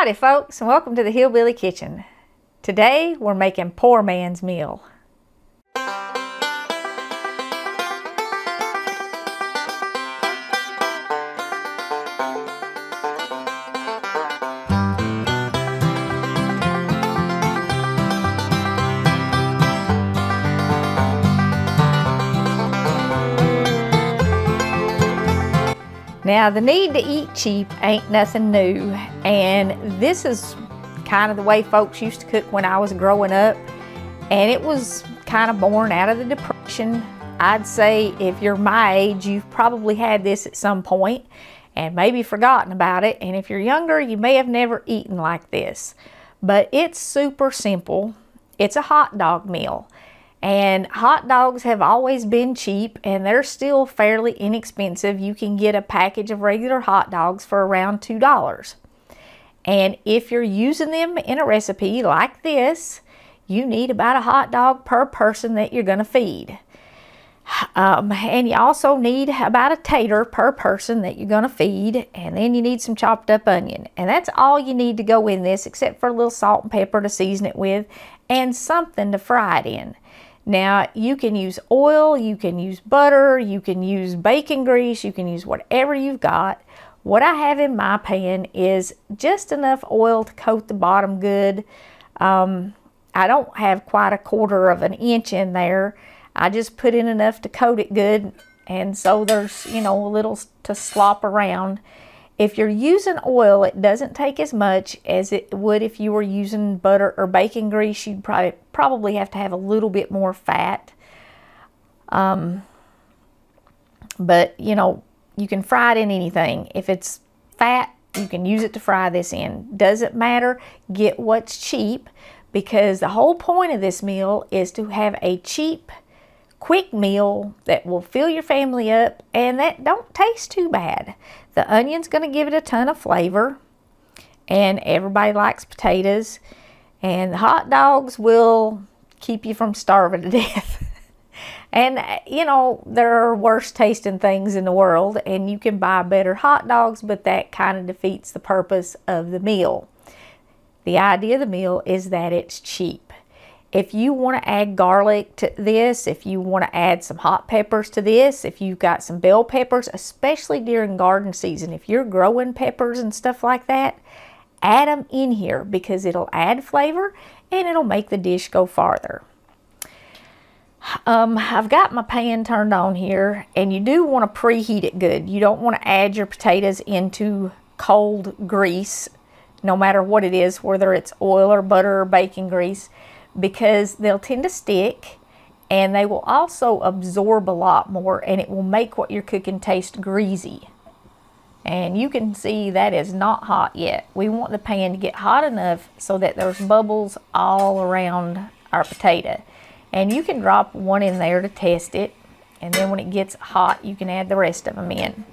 Howdy folks, and welcome to the Hillbilly Kitchen. Today we're making poor man's meal. Now, the need to eat cheap ain't nothing new, and this is kind of the way folks used to cook when I was growing up, and it was kind of born out of the Depression. I'd say if you're my age, you've probably had this at some point and maybe forgotten about it, and if you're younger, you may have never eaten like this. But it's super simple. It's a hot dog meal. And hot dogs have always been cheap, and they're still fairly inexpensive. You can get a package of regular hot dogs for around $2. And if you're using them in a recipe like this, you need about a hot dog per person that you're going to feed. And you also need about a tater per person that you're going to feed. And then you need some chopped up onion. And that's all you need to go in this, except for a little salt and pepper to season it with and something to fry it in. Now, you can use oil, you can use butter, you can use bacon grease, you can use whatever you've got. What I have in my pan is just enough oil to coat the bottom good. I don't have quite a 1/4 of an inch in there. I just put in enough to coat it good, and so there's, you know, a little to slop around. If you're using oil, it doesn't take as much as it would if you were using butter or bacon grease. You'd probably have to have a little bit more fat. But, you know, you can fry it in anything. If it's fat, you can use it to fry this in. Doesn't matter. Get what's cheap, because the whole point of this meal is to have a cheap, quick meal that will fill your family up and that don't taste too bad. The onion's going to give it a ton of flavor, and everybody likes potatoes, and the hot dogs will keep you from starving to death. And you know, there are worse tasting things in the world, and you can buy better hot dogs, but that kind of defeats the purpose of the meal. The idea of the meal is that it's cheap. If you want to add garlic to this, if you want to add some hot peppers to this, if you've got some bell peppers, especially during garden season, if you're growing peppers and stuff like that, add them in here because it'll add flavor and it'll make the dish go farther. I've got my pan turned on here, and you do want to preheat it good. You don't want to add your potatoes into cold grease, no matter what it is, whether it's oil or butter or bacon grease, because they'll tend to stick, and they will also absorb a lot more, and it will make what you're cooking taste greasy. And you can see that is not hot yet. We want the pan to get hot enough so that there's bubbles all around our potato. And you can drop one in there to test it, and then when it gets hot, you can add the rest of them in.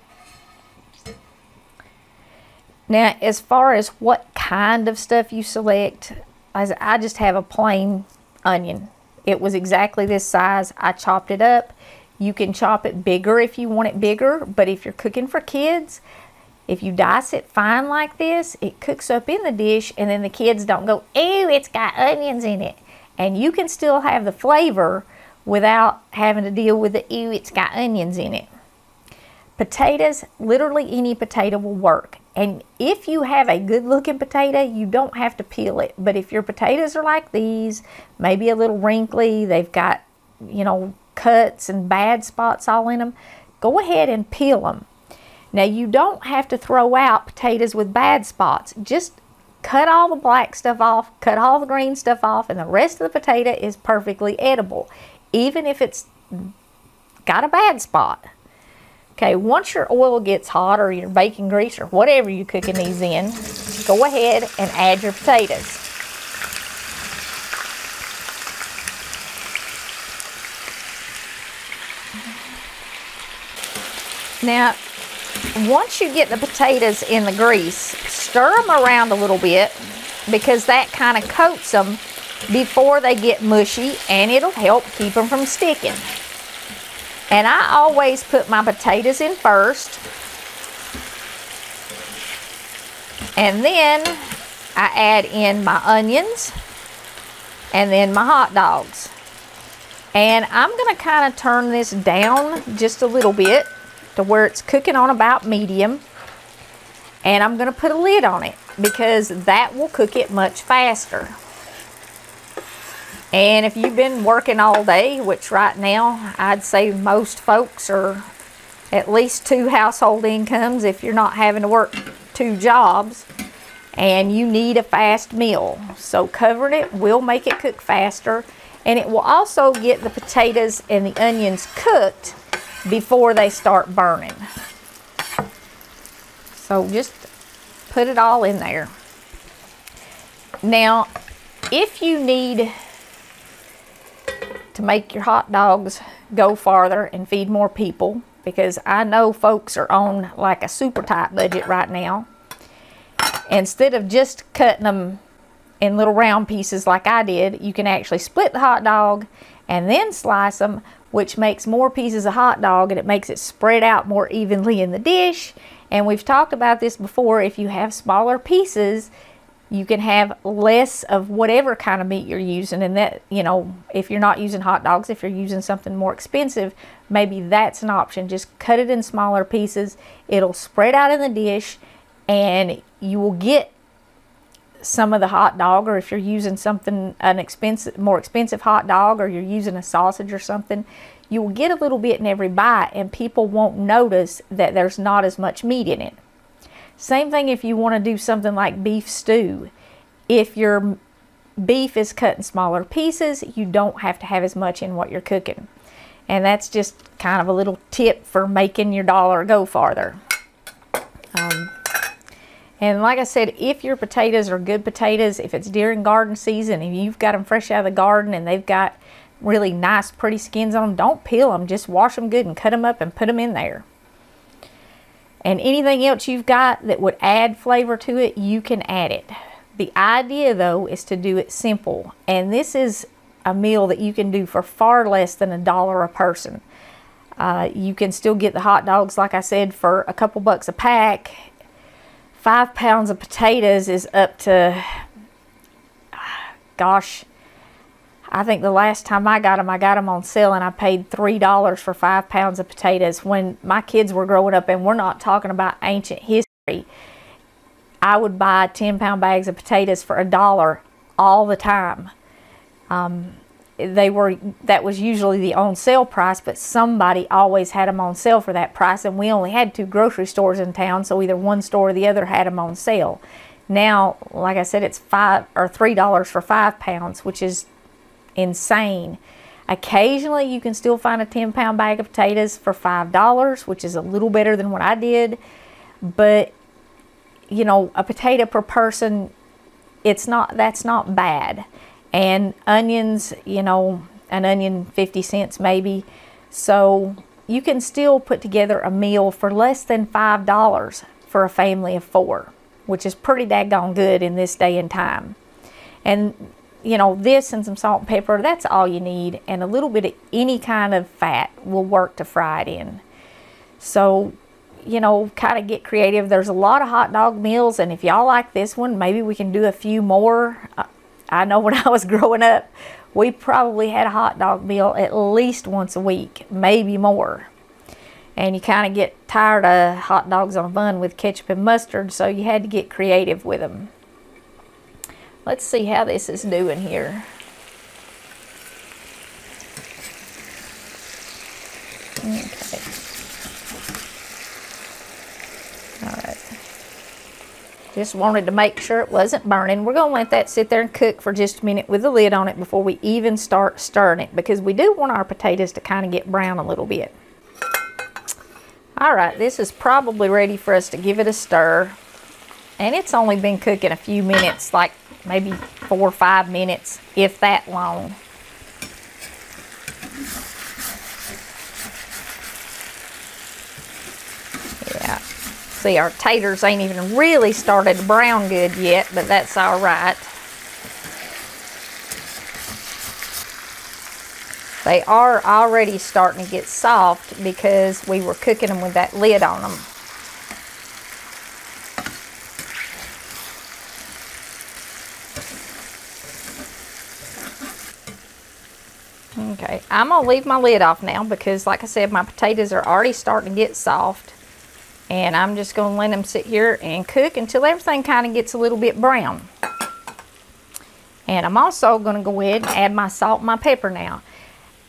Now, as far as what kind of stuff you select, I just have a plain onion. It was exactly this size. I chopped it up. You can chop it bigger if you want it bigger, but if you're cooking for kids, if you dice it fine like this, it cooks up in the dish, and then the kids don't go, ew, it's got onions in it. And you can still have the flavor without having to deal with the, ew, it's got onions in it. Potatoes, literally any potato will work. And if you have a good looking potato, you don't have to peel it. But if your potatoes are like these, maybe a little wrinkly, they've got, you know, cuts and bad spots all in them, go ahead and peel them. Now, you don't have to throw out potatoes with bad spots. Just cut all the black stuff off, cut all the green stuff off, and the rest of the potato is perfectly edible, even if it's got a bad spot. Okay, once your oil gets hot, or your bacon grease, or whatever you're cooking these in, go ahead and add your potatoes. Now, once you get the potatoes in the grease, stir them around a little bit, because that kind of coats them before they get mushy, and it'll help keep them from sticking. And I always put my potatoes in first, and then I add in my onions and then my hot dogs. And I'm gonna kind of turn this down just a little bit to where it's cooking on about medium. And I'm gonna put a lid on it because that will cook it much faster. And if you've been working all day, which right now I'd say most folks are at least 2 household incomes if you're not having to work 2 jobs, and you need a fast meal. So covering it will make it cook faster, and it will also get the potatoes and the onions cooked before they start burning. So just put it all in there. Now, if you need to make your hot dogs go farther and feed more people, because I know folks are on like a super tight budget right now, instead of just cutting them in little round pieces like I did, you can actually split the hot dog and then slice them, which makes more pieces of hot dog and it makes it spread out more evenly in the dish. And we've talked about this before. If you have smaller pieces, you can have less of whatever kind of meat you're using. And that, you know, if you're not using hot dogs, if you're using something more expensive, maybe that's an option. Just cut it in smaller pieces. It'll spread out in the dish and you will get some of the hot dog, or if you're using something, more expensive hot dog, or you're using a sausage or something, you will get a little bit in every bite and people won't notice that there's not as much meat in it. Same thing if you want to do something like beef stew. If your beef is cut in smaller pieces, you don't have to have as much in what you're cooking. And that's just kind of a little tip for making your dollar go farther. And like I said, if your potatoes are good potatoes, if it's during garden season, if you've got them fresh out of the garden and they've got really nice pretty skins on them, don't peel them, just wash them good and cut them up and put them in there. And anything else you've got that would add flavor to it, you can add it. The idea though is to do it simple, and this is a meal that you can do for far less than $1 a person. You can still get the hot dogs, like I said, for a couple bucks a pack. 5 pounds of potatoes is up to, gosh, I think the last time I got them on sale and I paid $3 for 5 pounds of potatoes. When my kids were growing up, and we're not talking about ancient history, I would buy 10-pound bags of potatoes for $1 all the time. That was usually the on sale price, but somebody always had them on sale for that price, and we only had 2 grocery stores in town, so either one store or the other had them on sale. Now, like I said, it's $3 for 5 pounds, which is insane. Occasionally you can still find a 10-pound bag of potatoes for $5, which is a little better than what I did, but you know, a potato per person, that's not bad. And onions, you know, an onion 50 cents maybe. So you can still put together a meal for less than $5 for a family of 4, which is pretty daggone good in this day and time. And you know, this and some salt and pepper, that's all you need, and a little bit of any kind of fat will work to fry it in. So, you know, kind of get creative. There's a lot of hot dog meals, and if y'all like this one, maybe we can do a few more. I know when I was growing up, we probably had a hot dog meal at least once a week, maybe more. And you kind of get tired of hot dogs on a bun with ketchup and mustard, so you had to get creative with them. Let's see how this is doing here. Okay. All right. Just wanted to make sure it wasn't burning. We're going to let that sit there and cook for just a minute with the lid on it before we even start stirring it, because we do want our potatoes to kind of get brown a little bit. All right, this is probably ready for us to give it a stir. And it's only been cooking a few minutes, like maybe 4 or 5 minutes, if that long. Yeah. See, our taters ain't even really started to brown good yet, but that's all right. They are already starting to get soft because we were cooking them with that lid on them. Okay, I'm gonna leave my lid off now because, like I said, my potatoes are already starting to get soft. And I'm just gonna let them sit here and cook until everything kind of gets a little bit brown. And I'm also gonna go ahead and add my salt and my pepper now.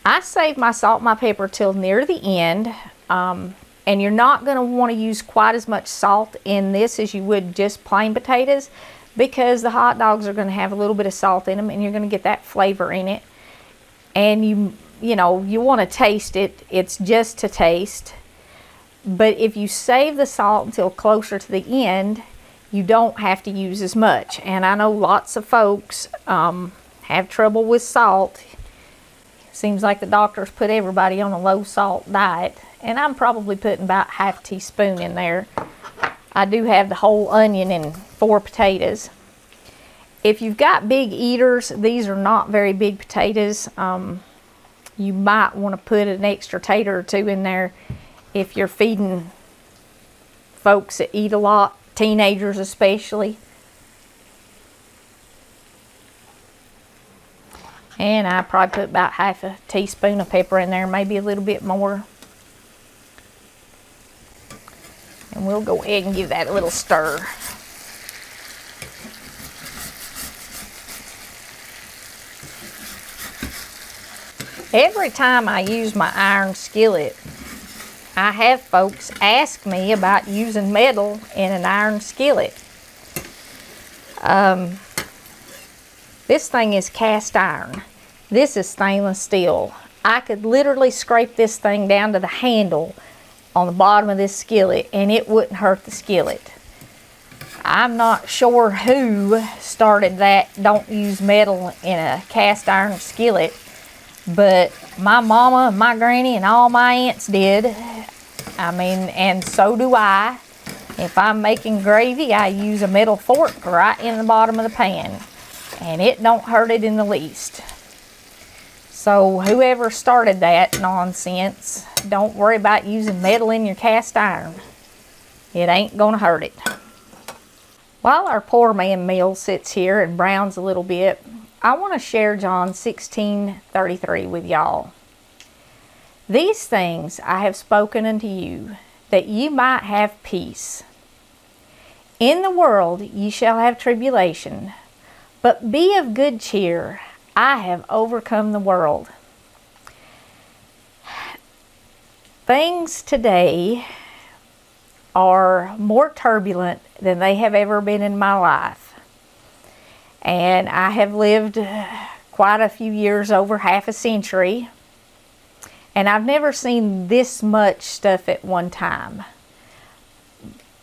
I save my salt and my pepper till near the end. And you're not gonna wanna use quite as much salt in this as you would just plain potatoes, because the hot dogs are gonna have a little bit of salt in them and you're gonna get that flavor in it. And you know, you wanna taste it. It's just to taste. But if you save the salt until closer to the end, you don't have to use as much. And I know lots of folks have trouble with salt. Seems like the doctors put everybody on a low salt diet. And I'm probably putting about half a teaspoon in there. I do have the whole onion and 4 potatoes. If you've got big eaters, these are not very big potatoes. You might want to put an extra tater or 2 in there if you're feeding folks that eat a lot, teenagers especially. And I probably put about half a teaspoon of pepper in there, maybe a little bit more. And we'll go ahead and give that a little stir. Every time I use my iron skillet, I have folks ask me about using metal in an iron skillet. This thing is cast iron. This is stainless steel. I could literally scrape this thing down to the handle on the bottom of this skillet and it wouldn't hurt the skillet. I'm not sure who started that don't use metal in a cast iron skillet, but my mama, my granny, and all my aunts did. I mean, and so do I. If I'm making gravy, I use a metal fork right in the bottom of the pan, and it don't hurt it in the least. So whoever started that nonsense, don't worry about using metal in your cast iron. It ain't gonna hurt it. While our poor man meal sits here and browns a little bit, I want to share John 16:33 with y'all. These things I have spoken unto you, that you might have peace. In the world ye shall have tribulation, but be of good cheer. I have overcome the world. Things today are more turbulent than they have ever been in my life. And I have lived quite a few years, over half a century. And I've never seen this much stuff at one time.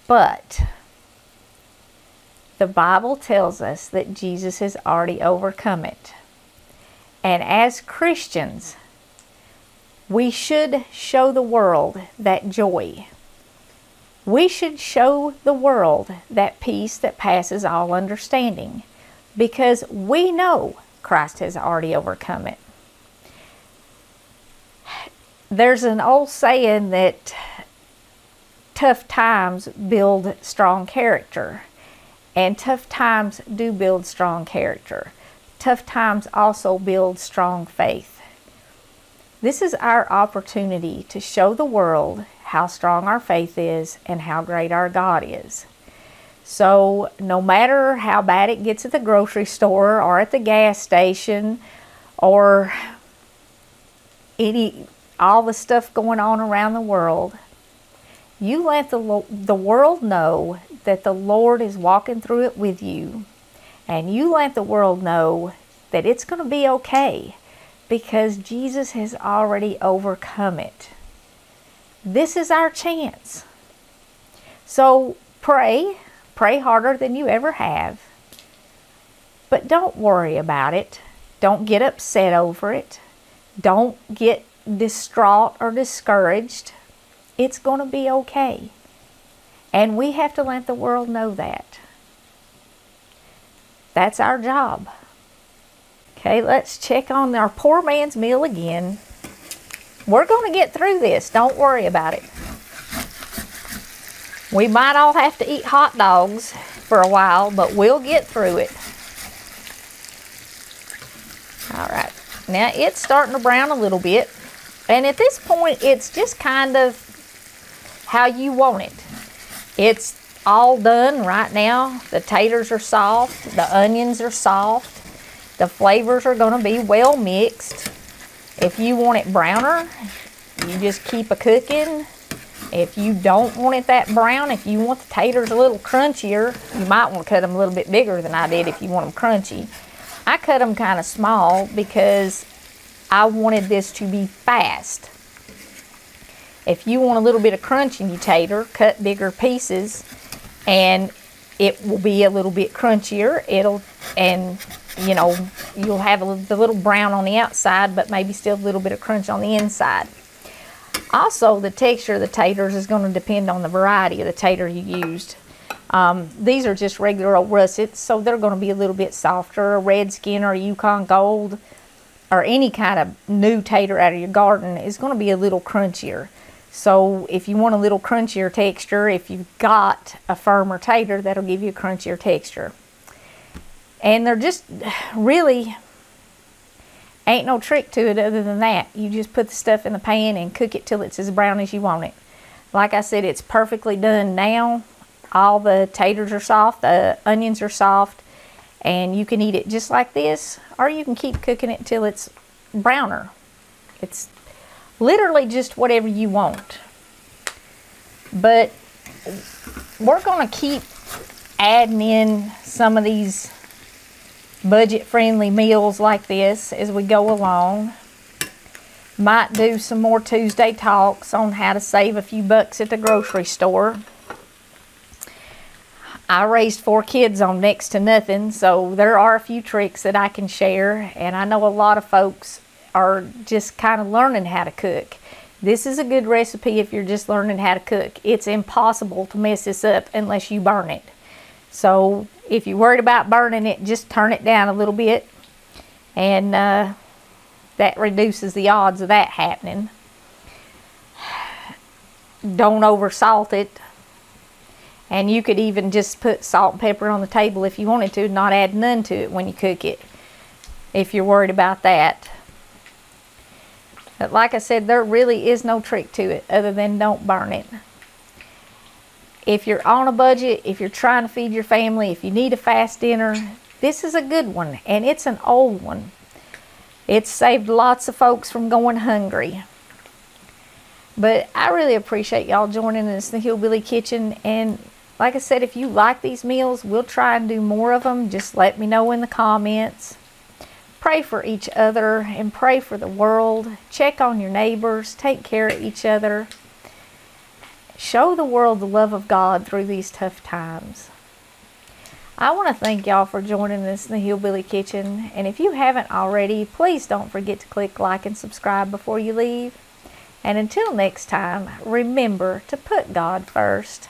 But the Bible tells us that Jesus has already overcome it. And as Christians, we should show the world that joy. We should show the world that peace that passes all understanding, because we know Christ has already overcome it. There's an old saying that tough times build strong character, and tough times do build strong character. Tough times also build strong faith. This is our opportunity to show the world how strong our faith is and how great our God is. So no matter how bad it gets at the grocery store or at the gas station or all the stuff going on around the world, you let the world know that the Lord is walking through it with you. And you let the world know that it's going to be okay, because Jesus has already overcome it. This is our chance. So pray harder than you ever have. But don't worry about it. Don't get upset over it. Don't get distraught or discouraged. It's going to be okay. And we have to let the world know that. That's our job. Okay, let's check on our poor man's meal again. We're going to get through this. Don't worry about it. We might all have to eat hot dogs for a while, but we'll get through it. All right, Now it's starting to brown a little bit. And at this point, it's just kind of how you want it. It's all done right now. The taters are soft. The onions are soft. The flavors are going to be well mixed. If you want it browner, you just keep a cooking. If you don't want it that brown, if you want the taters a little crunchier, you might want to cut them a little bit bigger than I did if you want them crunchy. I cut them kind of small because I wanted this to be fast. If you want a little bit of crunch in your tater, cut bigger pieces and it will be a little bit crunchier. You know, you'll have the little brown on the outside, but maybe still a little bit of crunch on the inside. Also, the texture of the taters is going to depend on the variety of the tater you used. These are just regular old russets, so they're going to be a little bit softer. A Redskin or a Yukon Gold or any kind of new tater out of your garden is going to be a little crunchier. So if you want a little crunchier texture, if you've got a firmer tater, that'll give you a crunchier texture. And they're just really ain't no trick to it other than that. You just put the stuff in the pan and cook it till it's as brown as you want it. Like I said, it's perfectly done now. All the taters are soft, the onions are soft, and you can eat it just like this, or you can keep cooking it till it's browner. It's literally just whatever you want. But we're going to keep adding in some of these budget-friendly meals like this as we go along. Might do some more Tuesday talks on how to save a few bucks at the grocery store. I raised 4 kids on next to nothing, so there are a few tricks that I can share, and I know a lot of folks are just kind of learning how to cook. This is a good recipe if you're just learning how to cook. It's impossible to mess this up unless you burn it. So if you're worried about burning it, just turn it down a little bit, and that reduces the odds of that happening. Don't over salt it. And you could even just put salt and pepper on the table if you wanted to, not add none to it when you cook it, if you're worried about that. But like I said, there really is no trick to it other than don't burn it. If you're on a budget, if you're trying to feed your family, if you need a fast dinner, this is a good one, and it's an old one. It's saved lots of folks from going hungry. But I really appreciate y'all joining us in the Hillbilly Kitchen, and like I said, if you like these meals, we'll try and do more of them. Just let me know in the comments. Pray for each other and pray for the world. Check on your neighbors. Take care of each other. Show the world the love of God through these tough times. I want to thank y'all for joining us in the Hillbilly Kitchen. And if you haven't already, please don't forget to click like and subscribe before you leave. And until next time, remember to put God first.